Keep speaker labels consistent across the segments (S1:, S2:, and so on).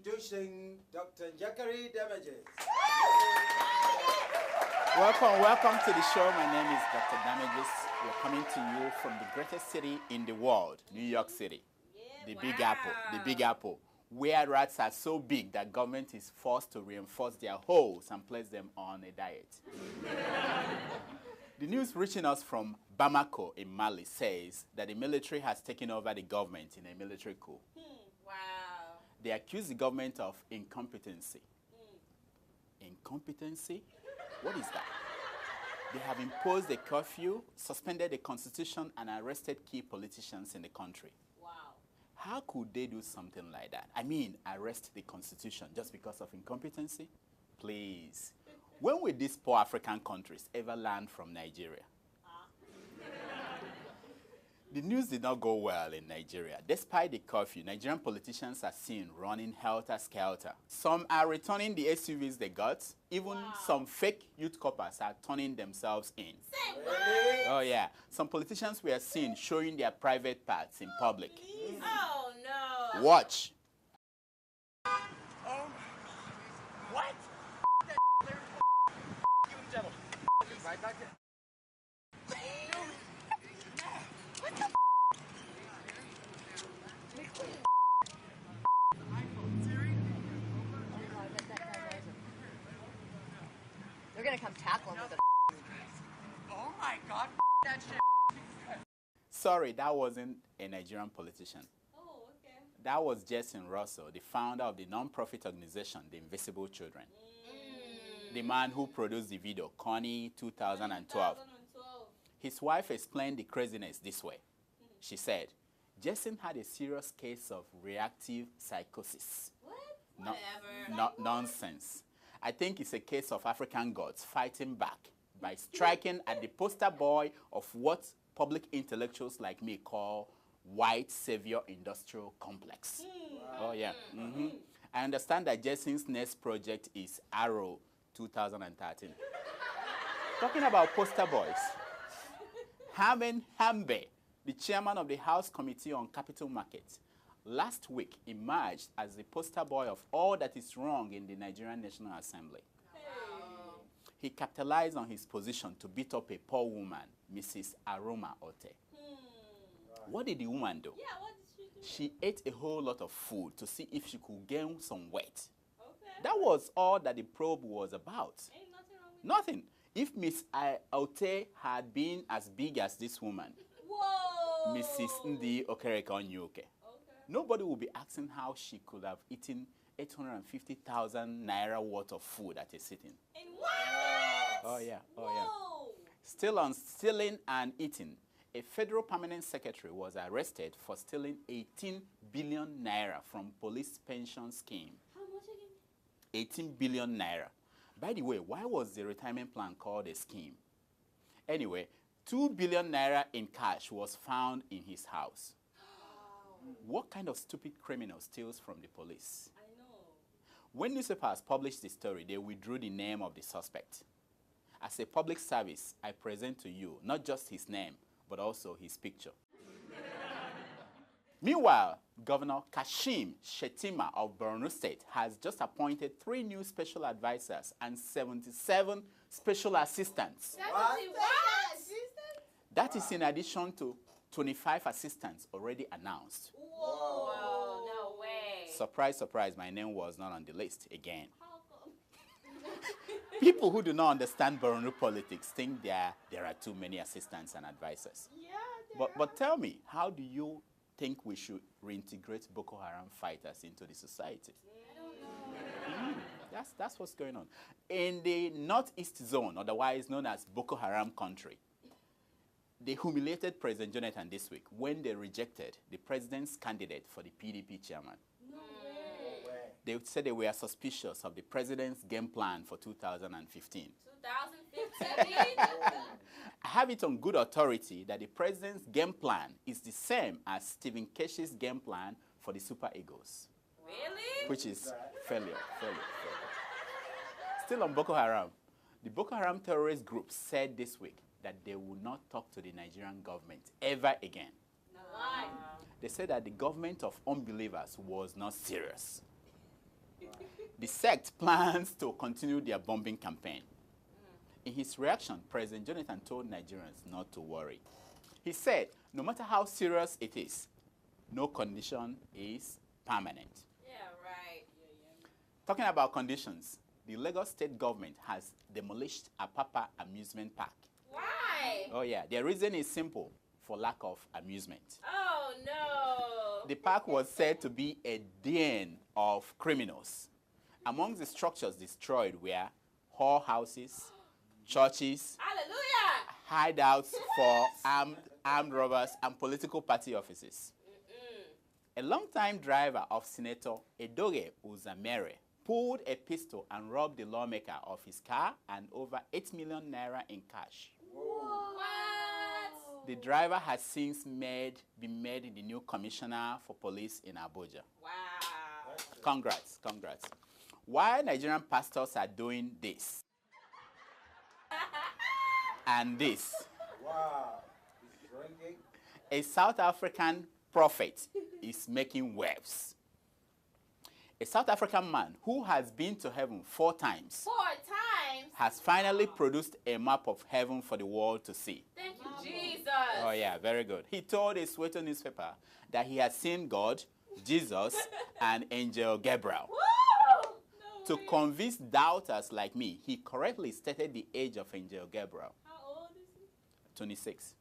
S1: introducing Dr. Jakari Damages.
S2: Welcome to the show. My name is Dr. Damages. We're coming to you from the greatest city in the world, New York City. The Big Apple, where rats are so big that government is forced to reinforce their holes and place them on a diet. The news reaching us from Bamako in Mali says that the military has taken over the government in a military coup.
S3: Wow.
S2: They accuse the government of incompetency. Incompetency? What is that? They have imposed a curfew, suspended the constitution, and arrested key politicians in the country.
S3: Wow.
S2: How could they do something like that? I mean, arrest the constitution just because of incompetency? Please. When will these poor African countries ever learn from Nigeria? The news did not go well in Nigeria. Despite the curfew, Nigerian politicians are seen running helter-skelter. Some are returning the SUVs they got. Even some fake youth coppers are turning themselves in.
S3: Say what?
S2: Oh yeah. Some politicians were seen showing their private parts in public.
S3: Oh no.
S2: Watch.
S4: What? You and devil. Right back there. What the
S5: They're gonna come tackle him with a.
S4: Oh my god, that shit.
S2: Sorry, that wasn't a Nigerian politician.
S3: Oh, okay.
S2: That was Jason Russell, the founder of the non-profit organization, The Invisible Children. The man who produced the video, Connie 2012. His wife explained the craziness this way. She said, Jason had a serious case of reactive psychosis.
S3: What? Whatever.
S2: Not nonsense. I think it's a case of African gods fighting back by striking at the poster boy of what public intellectuals like me call white savior industrial complex. Oh, yeah. I understand that Jason's next project is Arrow 2013. Talking about poster boys, Hamen Hambe, the chairman of the House Committee on Capital Markets, last week emerged as the poster boy of all that is wrong in the Nigerian National Assembly. He capitalized on his position to beat up a poor woman, Mrs. Aroma Ote. What did the woman do?
S3: Yeah, what did she do?
S2: She ate a whole lot of food to see if she could gain some weight.
S3: Okay.
S2: That was all that the probe was about.
S3: Ain't nothing wrong with
S2: Nothing. If Miss Ote had been as big as this woman,
S3: Whoa.
S2: Mrs. Ndi Okereke Onyuke,
S3: Okay.
S2: nobody would be asking how she could have eaten 850,000 naira worth of food at a sitting.
S3: And what?
S2: Oh, yeah. Oh,
S3: Whoa.
S2: yeah. Still on stealing and eating, a federal permanent secretary was arrested for stealing 18 billion naira from police pension scheme.
S3: How much again?
S2: 18 billion naira. By the way, why was the retirement plan called a scheme? Anyway, 2 billion naira in cash was found in his house. What kind of stupid criminal steals from the police?
S3: I know.
S2: When newspapers published the story, they withdrew the name of the suspect. As a public service, I present to you not just his name, but also his picture. Meanwhile, Governor Kashim Shettima of Borno State has just appointed 3 new special advisors and 77 special assistants.
S3: What?
S2: That is in addition to 25 assistants already announced.
S3: Whoa. No way.
S2: Surprise, surprise, my name was not on the list again.
S3: How come?
S2: People who do not understand Borno politics think there are too many assistants and advisors.
S3: Yeah.
S2: But tell me, how do you think we should reintegrate Boko Haram fighters into the society?
S3: I don't know.
S2: That's what's going on. In the Northeast Zone, otherwise known as Boko Haram country, they humiliated President Jonathan this week when they rejected the president's candidate for the PDP chairman.
S3: No way.
S2: They said they were suspicious of the president's game plan for 2015.
S3: 2015?
S2: I have it on good authority that the president's game plan is the same as Stephen Keshi's game plan for the Super Eagles,
S3: Really?
S2: which is failure. Still on Boko Haram, the Boko Haram terrorist group said this week that they will not talk to the Nigerian government ever again.
S3: Why?
S2: They said that the government of unbelievers was not serious. The sect plans to continue their bombing campaign. In his reaction, President Jonathan told Nigerians not to worry. He said, no matter how serious it is, no condition is permanent.
S3: Yeah, right.
S2: Talking about conditions, the Lagos state government has demolished Apapa amusement park.
S3: Why?
S2: Oh yeah, the reason is simple, for lack of amusement.
S3: Oh, no.
S2: The park was said to be a den of criminals. Among the structures destroyed were whorehouses, churches,
S3: Hallelujah.
S2: hideouts for armed robbers, and political party offices. A longtime driver of Senator Adeola Uzamere pulled a pistol and robbed the lawmaker of his car and over 8 million naira in cash.
S3: What?
S2: The driver has since been made the new commissioner for police in Abuja.
S3: Wow.
S2: Congrats, congrats. Why Nigerian pastors are doing this and this?
S1: Wow. He's drinking.
S2: A South African prophet is making waves. A South African man who has been to heaven 4 times
S3: 4 times?
S2: has finally produced a map of heaven for the world to see.
S3: Thank you, Jesus.
S2: Oh yeah, very good. He told a Soweto newspaper that he has seen God, Jesus, and Angel Gabriel.
S3: Woo!
S2: To convince doubters like me, he correctly stated the age of Angel Gabriel,
S3: How old is he?
S2: 26.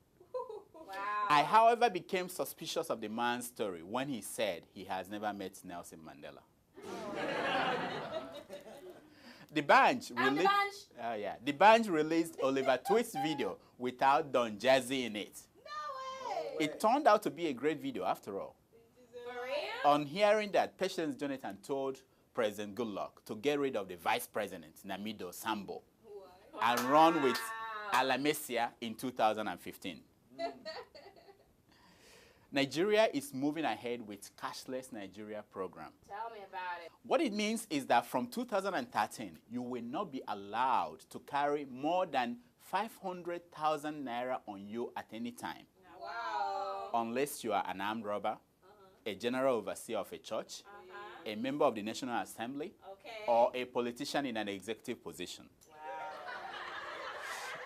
S3: Wow.
S2: I, however, became suspicious of the man's story when he said he has never met Nelson Mandela. The Banj
S3: I'm the
S2: released.
S3: bunch.
S2: The Banj released Oliver Twist's video without Don Jazzy in it.
S3: No way.
S2: It turned out to be a great video after all.
S3: For real?
S2: On hearing that, Patience Jonathan told President Goodluck to get rid of the Vice President, Namido Sambo, and run with Alamesia in 2015. Nigeria is moving ahead with Cashless Nigeria program.
S3: Tell me about it.
S2: What it means is that from 2013, you will not be allowed to carry more than 500,000 naira on you at any time,
S3: Wow.
S2: unless you are an armed robber, a general overseer of a church, a member of the National Assembly,
S3: Okay.
S2: or a politician in an executive position.
S3: Wow.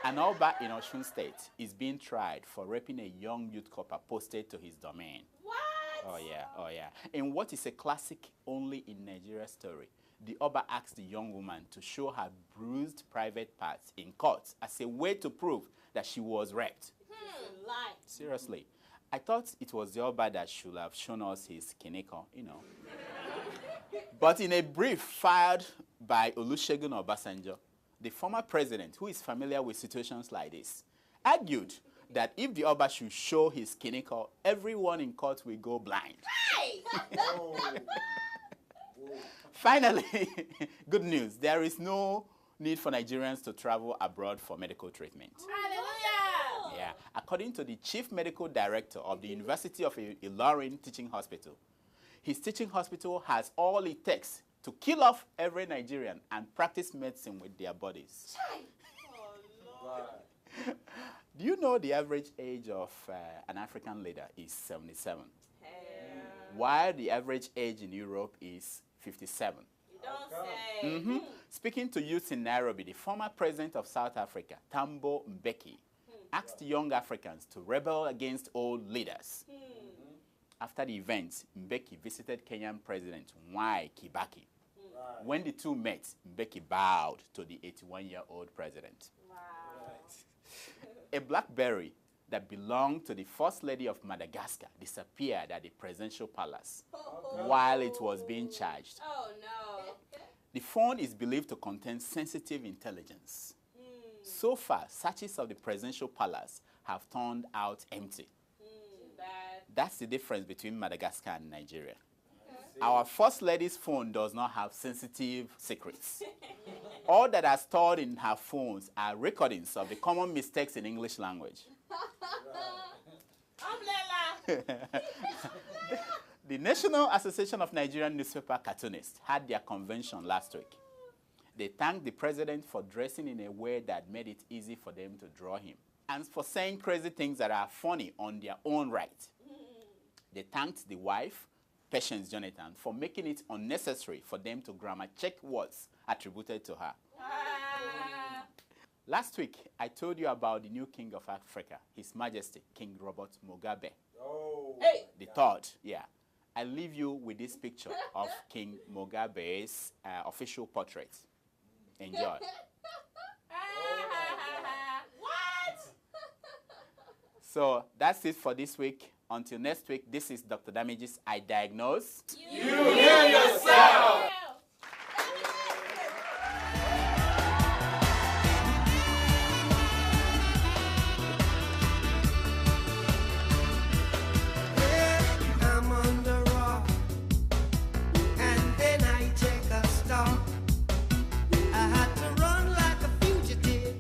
S2: An Oba in Osun State is being tried for raping a young youth copper posted to his domain.
S3: What?
S2: Oh yeah, oh yeah. In what is a classic only in Nigeria story, the Oba asked the young woman to show her bruised private parts in court as a way to prove that she was raped.
S3: Lie.
S2: Seriously. I thought it was the Oba that should have shown us his kineko, you know. But in a brief filed by Olusegun Obasanjo, the former president, who is familiar with situations like this, argued that if the Oba should show his kineko, everyone in court will go blind.
S3: Hey!
S1: Oh.
S2: Finally, good news, there is no need for Nigerians to travel abroad for medical treatment.
S3: Hallelujah.
S2: Yeah, according to the chief medical director of the University of Ilorin Teaching Hospital, his teaching hospital has all it takes to kill off every Nigerian and practice medicine with their bodies.
S1: Wow.
S2: Do you know the average age of an African leader is 77, while the average age in Europe is 57?
S3: You don't say.
S2: Speaking to youth in Nairobi, the former president of South Africa, Thabo Mbeki, asked young Africans to rebel against old leaders. After the event, Mbeki visited Kenyan President Mwai Kibaki.
S1: Right.
S2: When the two met, Mbeki bowed to the 81-year-old president.
S3: Wow.
S2: A blackberry that belonged to the First Lady of Madagascar disappeared at the presidential palace while it was being charged.
S3: Oh, no.
S2: The phone is believed to contain sensitive intelligence. So far, searches of the presidential palace have turned out empty.
S3: Too bad.
S2: That's the difference between Madagascar and Nigeria. Our First Lady's phone does not have sensitive secrets. All that are stored in her phones are recordings of the common mistakes in English language.
S3: Umbrella.
S2: The National Association of Nigerian Newspaper Cartoonists had their convention last week. They thanked the president for dressing in a way that made it easy for them to draw him, and for saying crazy things that are funny on their own right. They thanked the wife, Patience Jonathan, for making it unnecessary for them to grammar check words attributed to her. Last week, I told you about the new king of Africa, His Majesty, King Robert Mugabe.
S1: Oh.
S3: Hey.
S2: The third, yeah. I leave you with this picture of King Mugabe's official portrait. Enjoy.
S3: What?
S2: So that's it for this week. Until next week, this is Dr. Damage's I Diagnose.
S3: You hear yourself.
S6: I'm on the rock, and then I take a stop. I had to run like a fugitive.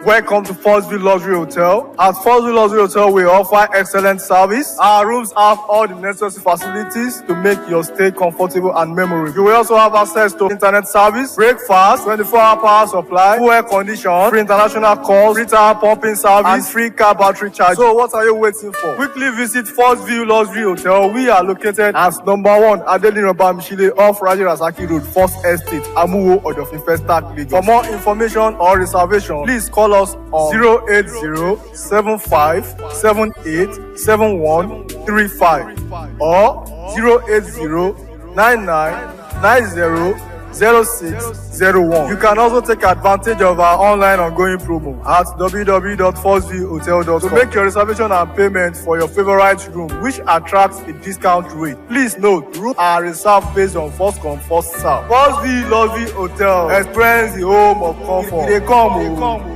S7: Welcome to Forstview Luxury Hotel. At Forstview Luxury Hotel, we offer excellent service. Our rooms have all the necessary facilities to make your stay comfortable and memorable. You will also have access to internet service, breakfast, 24-hour power supply, full air condition, free international calls, free tire pumping service, and free car battery charge. So what are you waiting for? Quickly visit Forstview Luxury Hotel. We are located at number 1 Adeola Mishile off Raji Rasaki Road, First Estate, Amuwo, Odofin Festac, Lagos. For more information or reservation, please call us on 08075787135 or 08099900601. You can also take advantage of our online ongoing promo at www.forceviewhotel.com to make your reservation and payment for your favorite room, which attracts a discount rate. Please note, rooms are reserved based on first come, first serve. Forstview Luxury Hotel. Experience the home of comfort. They come.